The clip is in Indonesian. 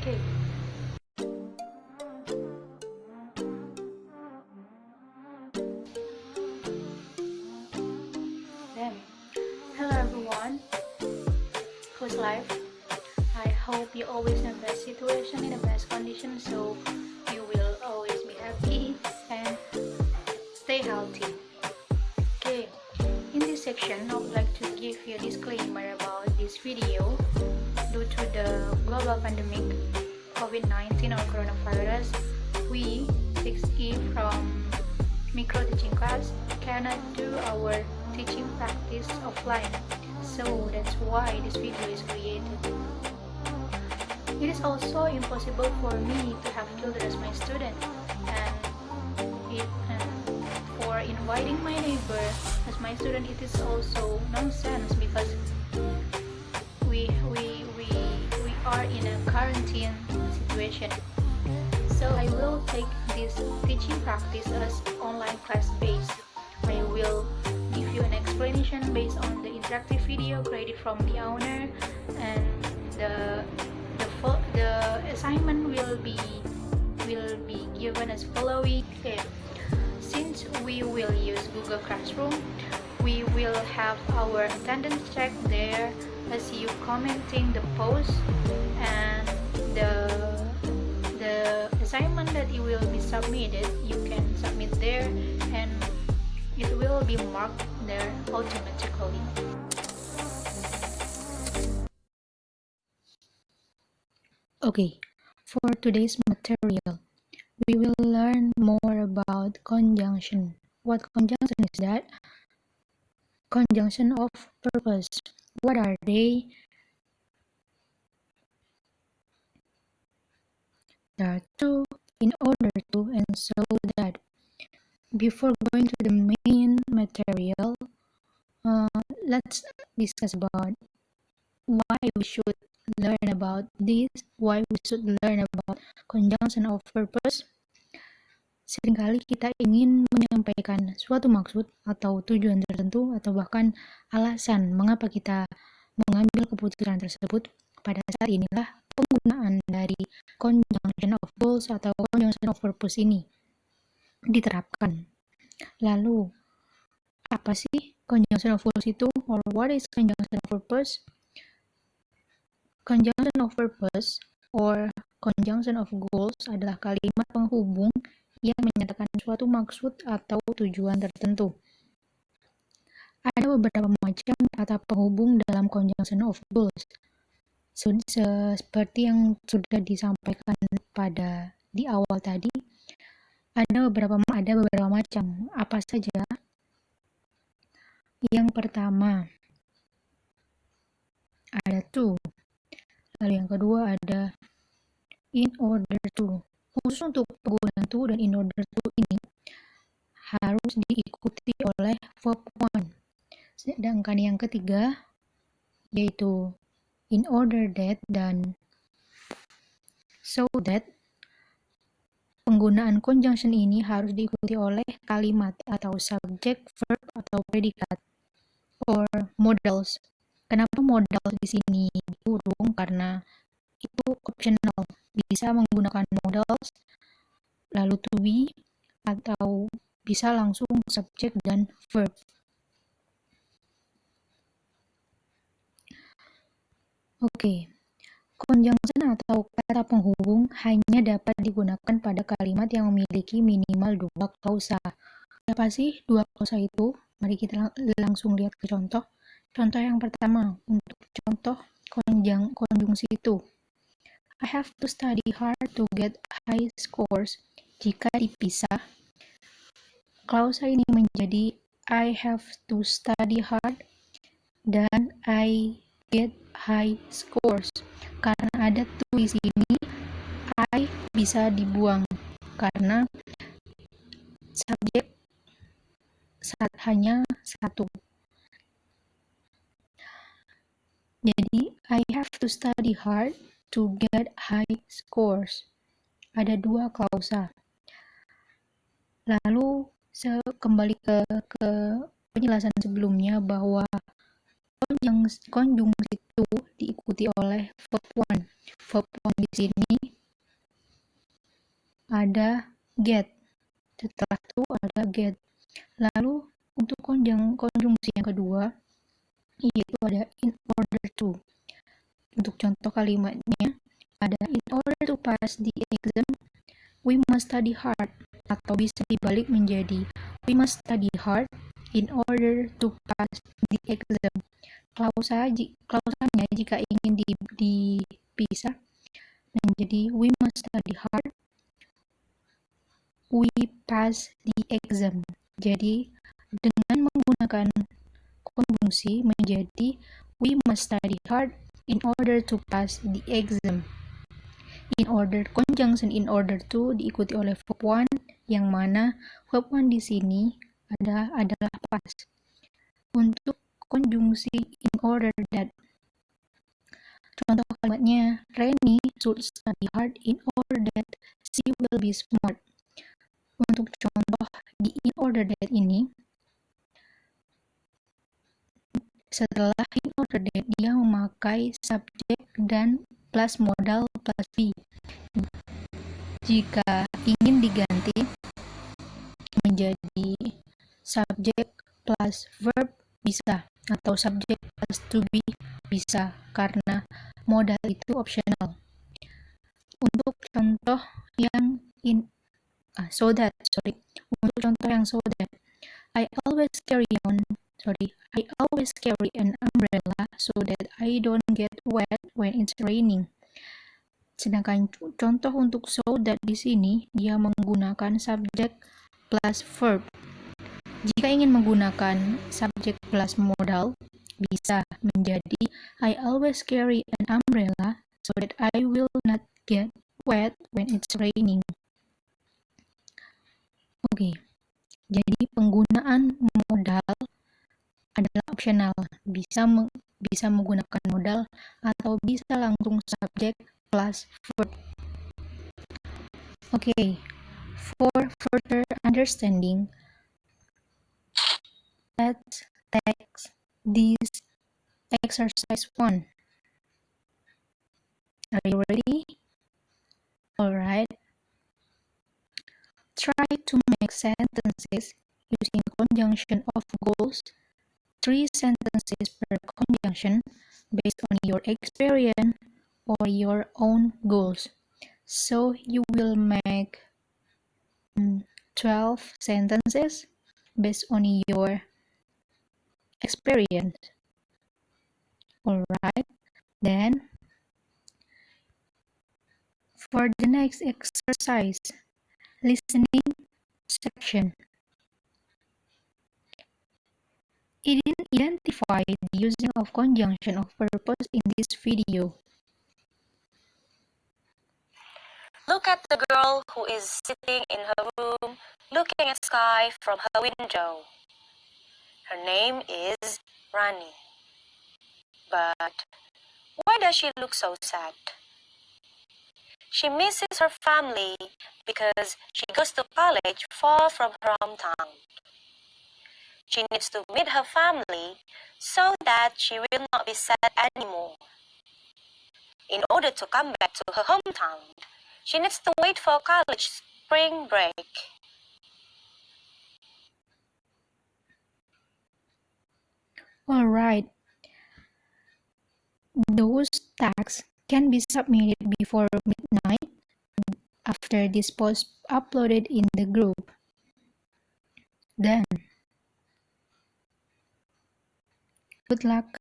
Okay. Then, hello everyone. How's life? I hope you always in the best situation, in the best condition, so you will always be happy and stay healthy. Okay. In this section, I would like to give you a disclaimer about this video. Due to the global pandemic COVID-19 or coronavirus, we 6E from micro teaching class cannot do our teaching practice offline, so that's why this video is created. It is also impossible for me to have children as my student, and for inviting my neighbor as my student, it is also nonsense because we are in a quarantine situation. So I will take this teaching practice as online class based. I will give you an explanation based on the interactive video created from the owner, and the assignment will be given as following. Okay. Since we will use Google Classroom, we will have our attendance check there as you commenting the post, and the assignment that it will be submitted, you can submit there and it will be marked there automatically. Okay, for today's material, we will learn more about conjunction. What conjunction is that? Conjunction of purpose. What are they? There are two, in order to, and so that. Before going to the main material, let's discuss about why we should learn about this, why we should learn about conjunction of purpose. Seringkali kita ingin menyampaikan suatu maksud atau tujuan tertentu atau bahkan alasan mengapa kita mengambil keputusan tersebut. Pada saat inilah penggunaan dari conjunction of goals atau conjunction of purpose ini diterapkan. Lalu, apa sih conjunction of goals itu? Or what is conjunction of purpose? Conjunction of purpose or conjunction of goals adalah kalimat penghubung yang menyatakan suatu maksud atau tujuan tertentu. Ada beberapa macam kata penghubung dalam conjunction of goals. Seperti yang sudah disampaikan di awal tadi, ada beberapa macam. Apa saja? Yang pertama ada to. Lalu yang kedua ada in order to. Khusus untuk penggunaan to dan in order to ini harus diikuti oleh verb one. Sedangkan yang ketiga yaitu in order that dan so that, penggunaan conjunction ini harus diikuti oleh kalimat atau subject, verb atau predikat or modals. Kenapa modal di sini dikurung? Karena itu optional, bisa menggunakan modals lalu to be atau bisa langsung subject dan verb. Oke. Conjunction atau kata penghubung hanya dapat digunakan pada kalimat yang memiliki minimal dua klausa. Apa sih dua klausa itu? Mari kita langsung lihat ke contoh. Contoh yang pertama, untuk contoh konjungsi itu. I have to study hard to get high scores. Jika dipisah, klausa ini menjadi I have to study hard dan I get high scores. Karena ada to di sini, I bisa dibuang karena subjek hanya satu. Jadi I have to study hard to get high scores. Ada dua klausa. Lalu kembali ke penjelasan sebelumnya bahwa konjungsi itu diikuti oleh verb one. verb one di sini ada get. Setelah itu ada get. Lalu untuk konjungsi yang kedua yaitu ada in order to. Untuk contoh kalimatnya ada in order to pass the exam we must study hard, atau bisa dibalik menjadi we must study hard in order to pass the exam. Klausanya jika ingin dipisah menjadi we must study hard, we pass the exam. Jadi dengan menggunakan konjungsi menjadi we must study hard in order to pass the exam. In order conjunction in order to diikuti oleh verb one yang mana verb one di sini adalah past. Untuk konjungsi in order that, contoh kalimatnya Reni should study hard in order that she will be smart. Untuk contoh di in order that ini, setelah in order that dia memakai subjek dan plus modal plus be. Jika ingin diganti menjadi subjek plus verb bisa, atau subjek plus to be bisa, karena modal itu optional. Untuk contoh yang untuk contoh yang so that, I always carry an umbrella so that I don't get wet when it's raining. Sedangkan contoh untuk so that di sini dia menggunakan subjek plus verb. Jika ingin menggunakan subjek plus modal bisa menjadi I always carry an umbrella so that I will not get wet when it's raining. Oke. Jadi penggunaan modal adalah optional. Bisa menggunakan modal atau bisa langsung subjek plus verb. Okay, for further understanding, let's take this exercise 1. Are you ready? Alright. Try to make sentences using conjunction of goals, 3 sentences per conjunction based on your experience or your own goals. So you will make 12 sentences based on your experience. Alright, then for the next exercise, listening section. Identify the using of conjunction of purpose in this video. Look at the girl who is sitting in her room looking at sky from her window. Her name is Rani. But why does she look so sad? She misses her family because she goes to college far from her hometown. She needs to meet her family so that she will not be sad anymore. In order to come back to her hometown, she needs to wait for college spring break. Alright. Those tasks can be submitted before midnight after this post uploaded in the group. Then, good luck.